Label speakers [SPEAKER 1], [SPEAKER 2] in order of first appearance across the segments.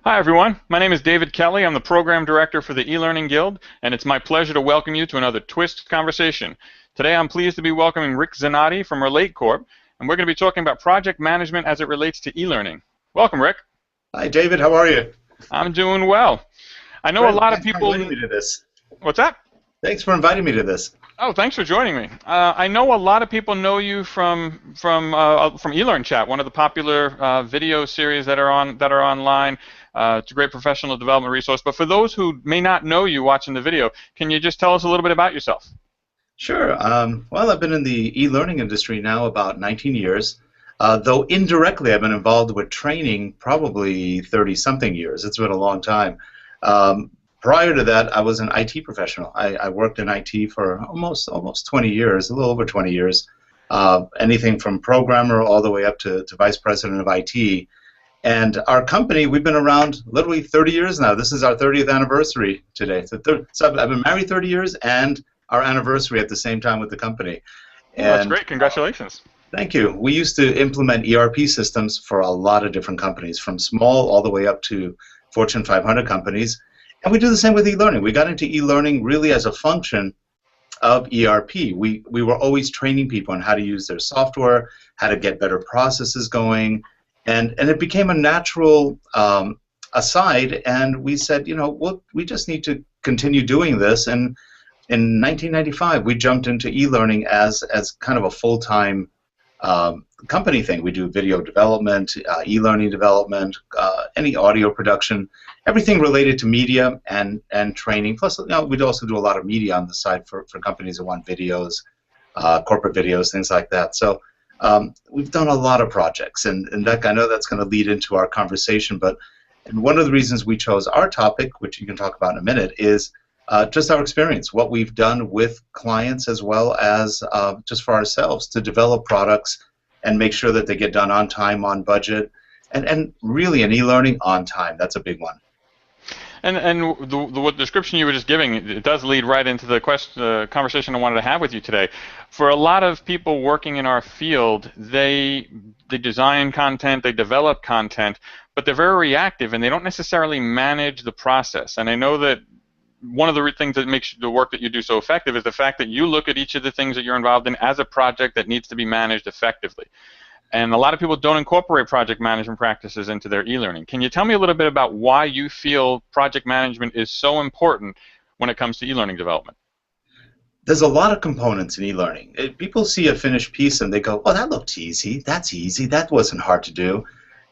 [SPEAKER 1] Hi everyone, my name is David Kelly. I'm the Program Director for the eLearning Guild, and it's my pleasure to welcome you to another Twist Conversation. Today I'm pleased to be welcoming Rick Zanotti from Relate Corp, and we're going to be talking about project management as it relates to eLearning. Welcome, Rick.
[SPEAKER 2] Hi, David. How are you?
[SPEAKER 1] I'm doing well. I know a
[SPEAKER 2] Great.
[SPEAKER 1] lot of
[SPEAKER 2] Thanks for inviting
[SPEAKER 1] people...
[SPEAKER 2] me to this.
[SPEAKER 1] What's that?
[SPEAKER 2] Thanks for inviting me to this.
[SPEAKER 1] Oh, thanks for joining me. I know a lot of people know you from eLearn Chat, one of the popular video series that are online. It's a great professional development resource. But for those who may not know you watching the video, can you just tell us a little bit about yourself?
[SPEAKER 2] Sure. Well, I've been in the e-learning industry now about 19 years, though indirectly I've been involved with training probably 30-something years. It's been a long time. Um, Prior to that, I was an IT professional. I worked in IT for almost 20 years, a little over 20 years. Anything from programmer all the way up to vice president of IT. And our company, we've been around literally 30 years now. This is our 30th anniversary today. So I've been married 30 years and our anniversary at the same time with the company.
[SPEAKER 1] Oh, that's
[SPEAKER 2] And
[SPEAKER 1] great. Congratulations.
[SPEAKER 2] thank you. We used to implement ERP systems for a lot of different companies, from small all the way up to Fortune 500 companies. And we do the same with e-learning. We got into e-learning really as a function of ERP. We were always training people on how to use their software, how to get better processes going, and it became a natural aside. And we said, we just need to continue doing this. And in 1995, we jumped into e-learning as kind of a full-time company thing. We do video development, e-learning development, any audio production, everything related to media and training. Plus, we'd also do a lot of media on the side for companies that want videos, corporate videos, things like that. So we've done a lot of projects, and that, I know that's going to lead into our conversation. But one of the reasons we chose our topic, which you can talk about in a minute, is just our experience, what we've done with clients as well as just for ourselves to develop products and make sure that they get done on time, on budget, and really in e-learning on time. That's a big one.
[SPEAKER 1] And the description you were just giving, it does lead right into the conversation I wanted to have with you today. For a lot of people working in our field, they design content, they develop content, but they're very reactive and they don't necessarily manage the process. And I know that one of the things that makes the work that you do so effective is the fact that you look at each of the things that you're involved in as a project that needs to be managed effectively. And a lot of people don't incorporate project management practices into their e-learning. Can you tell me a little bit about why you feel project management is so important when it comes to e-learning development?
[SPEAKER 2] There's a lot of components in e-learning. People see a finished piece and they go, oh, that looked easy. That's easy. That wasn't hard to do.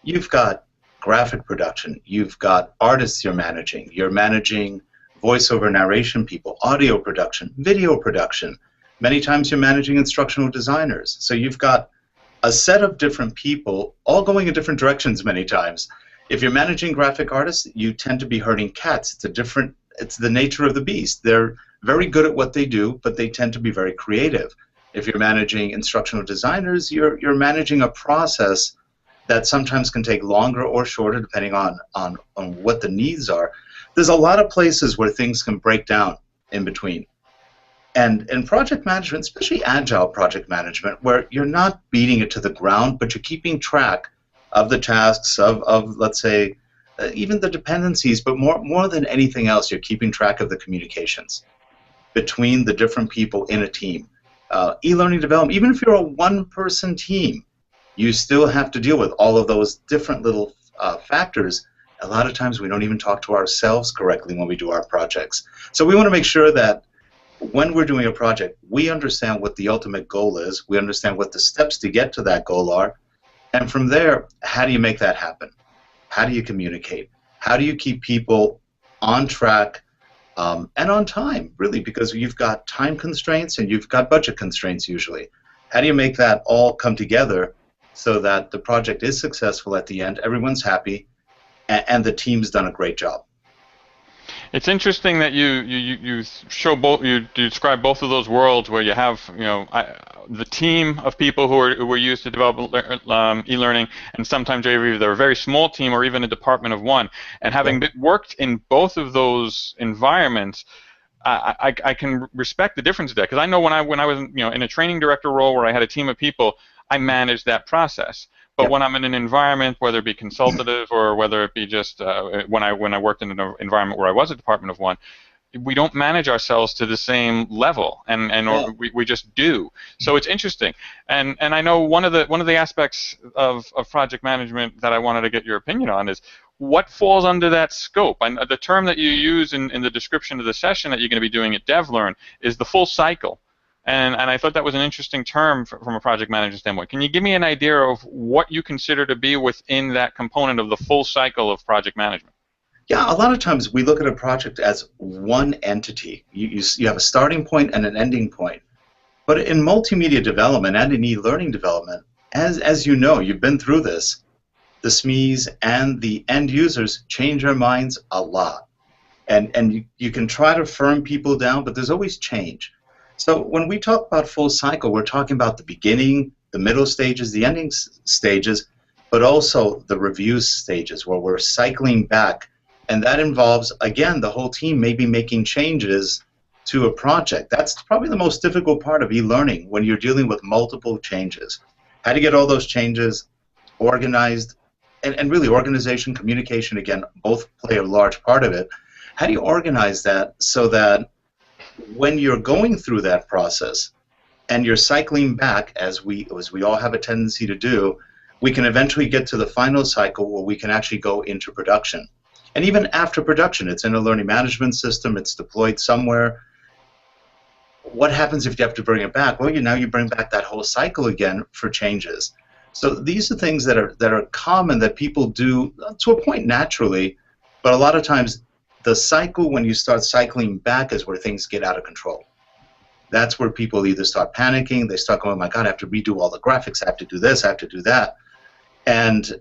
[SPEAKER 2] You've got graphic production. You've got artists you're managing. You're managing voiceover narration people, audio production, video production. Many times you're managing instructional designers. So you've got a set of different people all going in different directions many times. If you're managing graphic artists, you tend to be herding cats. It's the nature of the beast. They're very good at what they do, but they tend to be very creative. If you're managing instructional designers, you're managing a process that sometimes can take longer or shorter depending on what the needs are. There's a lot of places where things can break down in between. And in project management, especially agile project management, where you're not beating it to the ground, but you're keeping track of the tasks, of let's say, even the dependencies, but more than anything else, you're keeping track of the communications between the different people in a team. E-learning development, even if you're a one-person team, you still have to deal with all of those different little factors. A lot of times we don't even talk to ourselves correctly when we do our projects. So we want to make sure that when we're doing a project, we understand what the ultimate goal is, we understand what the steps to get to that goal are, and from there, how do you make that happen? How do you communicate? How do you keep people on track and on time, really, because you've got time constraints and you've got budget constraints usually. How do you make that all come together so that the project is successful at the end, everyone's happy, and the team's done a great job?
[SPEAKER 1] It's interesting that you describe both of those worlds where you have the team of people who are used to develop e-learning, and sometimes they're a very small team or even a department of one. And having worked in both of those environments, I can respect the difference there, because I know when I was in a training director role where I had a team of people, I managed that process. But
[SPEAKER 2] Yep.
[SPEAKER 1] when I'm in an environment, whether it be consultative or whether it be just when I worked in an environment where I was a department of one, we don't manage ourselves to the same level, and
[SPEAKER 2] Yeah.
[SPEAKER 1] or we just do. So it's interesting, and I know one of the aspects of project management that I wanted to get your opinion on is what falls under that scope. And the term that you use in the description of the session that you're going to be doing at DevLearn is the full cycle. And I thought that was an interesting term from a project manager standpoint. Can you give me an idea of what you consider to be within that component of the full cycle of project management?
[SPEAKER 2] Yeah, a lot of times we look at a project as one entity. You have a starting point and an ending point. But in multimedia development and in e-learning development, as you know, you've been through this, the SMEs and the end users change their minds a lot. And you can try to firm people down, but there's always change. So when we talk about full cycle, we're talking about the beginning, the middle stages, the ending stages, but also the review stages where we're cycling back. And that involves, again, the whole team maybe making changes to a project. That's probably the most difficult part of e-learning when you're dealing with multiple changes. How to get all those changes organized, and really organization, communication, again, both play a large part of it. How do you organize that so that when you're going through that process and you're cycling back, as we all have a tendency to do, we can eventually get to the final cycle where we can actually go into production. And even after production, it's in a learning management system, it's deployed somewhere. What happens if you have to bring it back? Well, now you bring back that whole cycle again for changes. So these are things that are common that people do to a point naturally, but a lot of times the cycle when you start cycling back is where things get out of control. That's where people either start panicking, they start going, oh my God, I have to redo all the graphics, I have to do this, I have to do that. And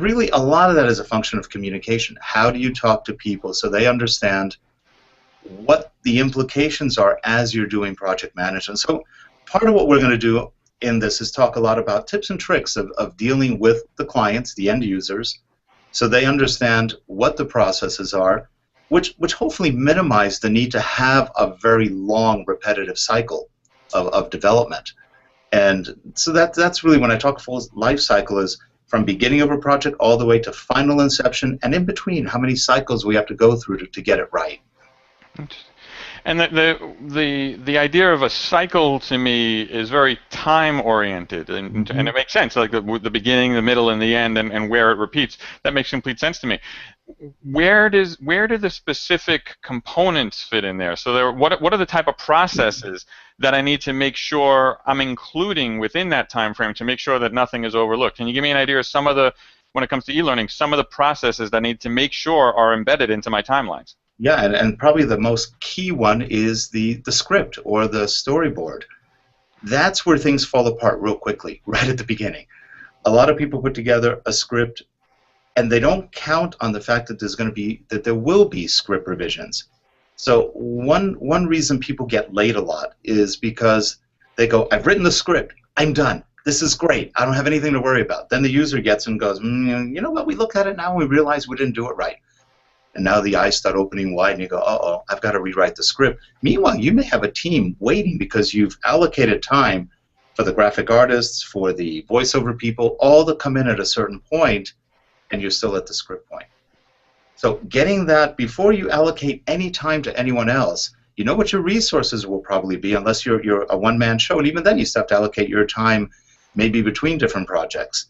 [SPEAKER 2] really a lot of that is a function of communication. How do you talk to people so they understand what the implications are as you're doing project management? So part of what we're going to do in this is talk a lot about tips and tricks of dealing with the clients, the end users, so they understand what the processes are, which hopefully minimize the need to have a very long repetitive cycle of development. And so that's really when I talk full life cycle is from beginning of a project all the way to final inception, and in between how many cycles we have to go through to get it right.
[SPEAKER 1] And the idea of a cycle to me is very time oriented, and it makes sense. Like the beginning, the middle, and the end, and where it repeats. That makes complete sense to me. Where do the specific components fit in there? So what are the type of processes that I need to make sure I'm including within that time frame to make sure that nothing is overlooked? Can you give me an idea of some of the, when it comes to e-learning, some of the processes that I need to make sure are embedded into my timelines?
[SPEAKER 2] Yeah, and probably the most key one is the script or the storyboard. That's where things fall apart real quickly, right at the beginning. A lot of people put together a script and they don't count on the fact that there will be script revisions. So one reason people get late a lot is because they go, I've written the script, I'm done. This is great. I don't have anything to worry about. Then the user gets and goes, you know what, we look at it now and we realize we didn't do it right. And now the eyes start opening wide and you go, uh-oh, I've got to rewrite the script. Meanwhile, you may have a team waiting because you've allocated time for the graphic artists, for the voiceover people, all to come in at a certain point, and you're still at the script point. So getting that before you allocate any time to anyone else, you know what your resources will probably be unless you're a one-man show, and even then you still have to allocate your time maybe between different projects.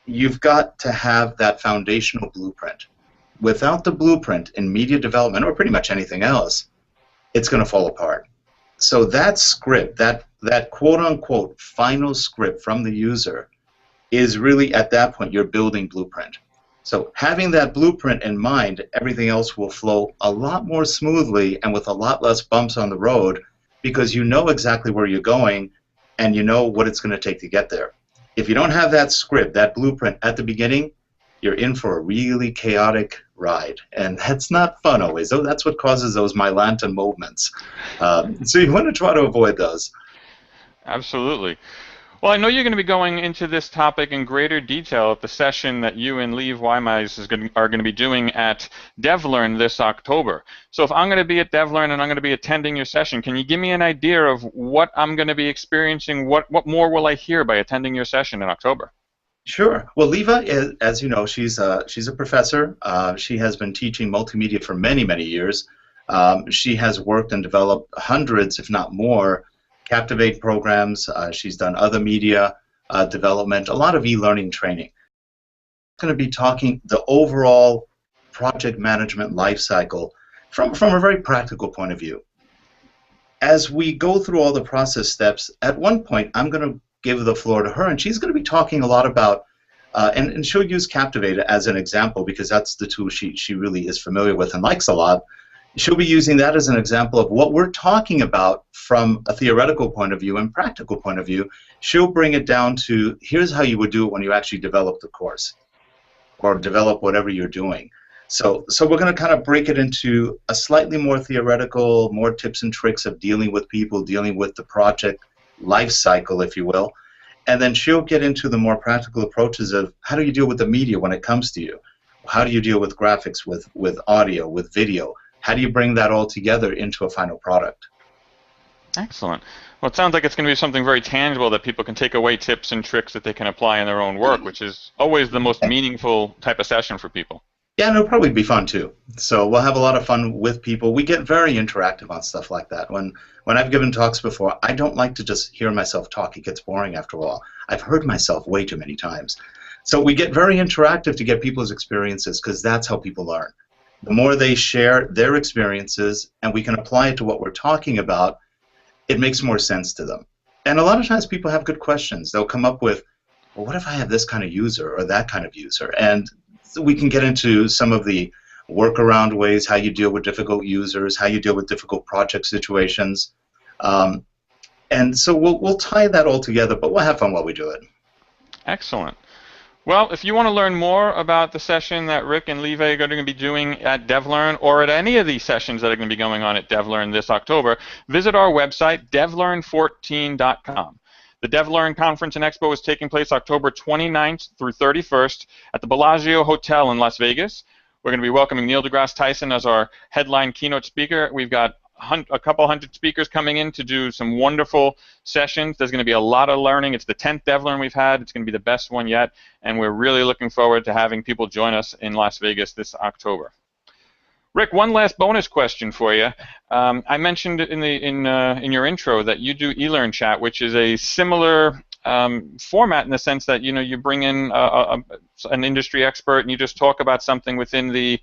[SPEAKER 2] You've got to have that foundational blueprint. Without the blueprint in media development, or pretty much anything else, it's going to fall apart. So that script, that quote-unquote final script from the user, is really, at that point, your building blueprint. So having that blueprint in mind, everything else will flow a lot more smoothly and with a lot less bumps on the road because you know exactly where you're going and you know what it's going to take to get there. If you don't have that script, that blueprint at the beginning, you're in for a really chaotic ride, and that's not fun always. That's what causes those Mylanta moments. So you want to try to avoid those.
[SPEAKER 1] Absolutely. Well, I know you're going to be going into this topic in greater detail at the session that you and Lee Wymeis are going to be doing at DevLearn this October. So if I'm going to be at DevLearn and I'm going to be attending your session, can you give me an idea of what I'm going to be experiencing? What more will I hear by attending your session in October?
[SPEAKER 2] Sure. Well, Leva, is, as you know, she's a professor. She has been teaching multimedia for many, many years. She has worked and developed hundreds, if not more, Captivate programs. She's done other media development, a lot of e-learning training. Going to be talking the overall project management life cycle from a very practical point of view. As we go through all the process steps, at one point I'm going to give the floor to her, and she's going to be talking a lot about, and she'll use Captivate as an example because that's the tool she really is familiar with and likes a lot. She'll be using that as an example of what we're talking about from a theoretical point of view and practical point of view. She'll bring it down to here's how you would do it when you actually develop the course or develop whatever you're doing. So we're going to kind of break it into a slightly more theoretical, more tips and tricks of dealing with people, dealing with the project life cycle, if you will. And then she'll get into the more practical approaches of how do you deal with the media when it comes to you? How do you deal with graphics, with audio, with video? How do you bring that all together into a final product?
[SPEAKER 1] Excellent. Well, it sounds like it's going to be something very tangible that people can take away tips and tricks that they can apply in their own work, which is always the most meaningful type of session for people.
[SPEAKER 2] Yeah, and it'll probably be fun too. So we'll have a lot of fun with people. We get very interactive on stuff like that. When I've given talks before, I don't like to just hear myself talk. It gets boring after a while. I've heard myself way too many times. So we get very interactive to get people's experiences because that's how people learn. The more they share their experiences and we can apply it to what we're talking about, it makes more sense to them. And a lot of times people have good questions. They'll come up with, well, what if I have this kind of user or that kind of user? And we can get into some of the workaround ways, how you deal with difficult users, how you deal with difficult project situations. And so we'll tie that all together, but we'll have fun while we do it.
[SPEAKER 1] Excellent. Well, if you want to learn more about the session that Rick and Leva are going to be doing at DevLearn or at any of these sessions that are going to be going on at DevLearn this October, visit our website, devlearn14.com. The DevLearn Conference and Expo is taking place October 29th through 31st at the Bellagio Hotel in Las Vegas. We're going to be welcoming Neil deGrasse Tyson as our headline keynote speaker. We've got a couple hundred speakers coming in to do some wonderful sessions. There's going to be a lot of learning. It's the 10th DevLearn we've had. It's going to be the best one yet, and we're really looking forward to having people join us in Las Vegas this October. Rick, one last bonus question for you. I mentioned in your intro that you do eLearn Chat, which is a similar format in the sense that you bring in an industry expert and you just talk about something within the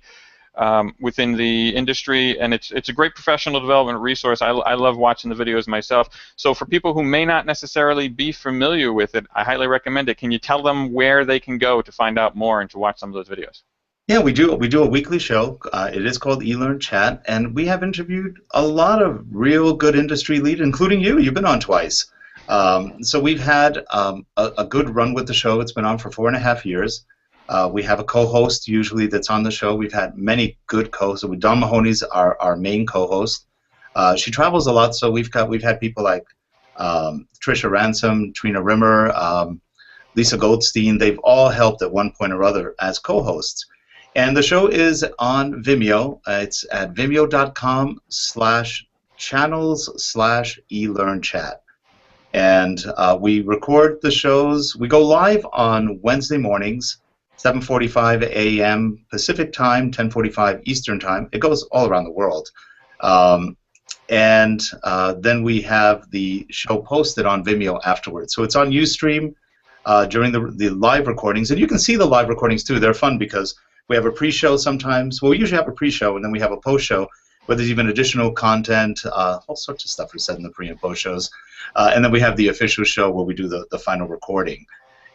[SPEAKER 1] industry, and it's a great professional development resource. I love watching the videos myself. So for people who may not necessarily be familiar with it, I highly recommend it. Can you tell them where they can go to find out more and to watch some of those videos?
[SPEAKER 2] Yeah, we do a weekly show. It is called eLearn Chat, and we have interviewed a lot of real good industry leaders, including you. You've been on twice. So we've had a good run with the show. It's been on for 4.5 years. We have a co-host usually that's on the show. We've had many good co-hosts. Dawn Mahoney's our main co-host. She travels a lot, so we've had people like Trisha Ransom, Trina Rimmer, Lisa Goldstein. They've all helped at one point or other as co-hosts. And the show is on Vimeo. It's at vimeo.com/channels/eLearnChat. And we record the shows. We go live on Wednesday mornings, 7:45 a.m. Pacific time, 10:45 Eastern time. It goes all around the world. And then we have the show posted on Vimeo afterwards. So it's on Ustream during the live recordings. And you can see the live recordings too. They're fun because we have a pre-show sometimes. Well, we usually have a pre-show, and then we have a post-show where there's even additional content, all sorts of stuff is said in the pre and post shows. And then we have the official show where we do the final recording.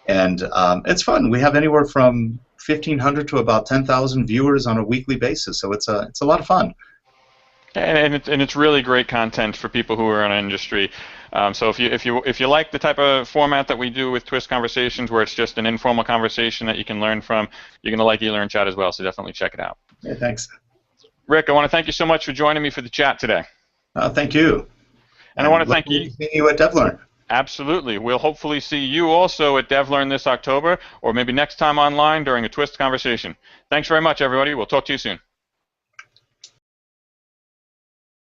[SPEAKER 2] And it's fun. We have anywhere from 1,500 to about 10,000 viewers on a weekly basis, so it's a lot of fun.
[SPEAKER 1] And it's really great content for people who are in our industry. So if you like the type of format that we do with Twist Conversations, where it's just an informal conversation that you can learn from, you're going to like eLearn Chat as well. So definitely check it out.
[SPEAKER 2] Yeah, thanks.
[SPEAKER 1] Rick, I want to thank you so much for joining me for the chat today.
[SPEAKER 2] Thank you.
[SPEAKER 1] And I want to thank you.
[SPEAKER 2] See you at DevLearn.
[SPEAKER 1] Absolutely. We'll hopefully see you also at DevLearn this October, or maybe next time online during a Twist Conversation. Thanks very much, everybody. We'll talk to you soon.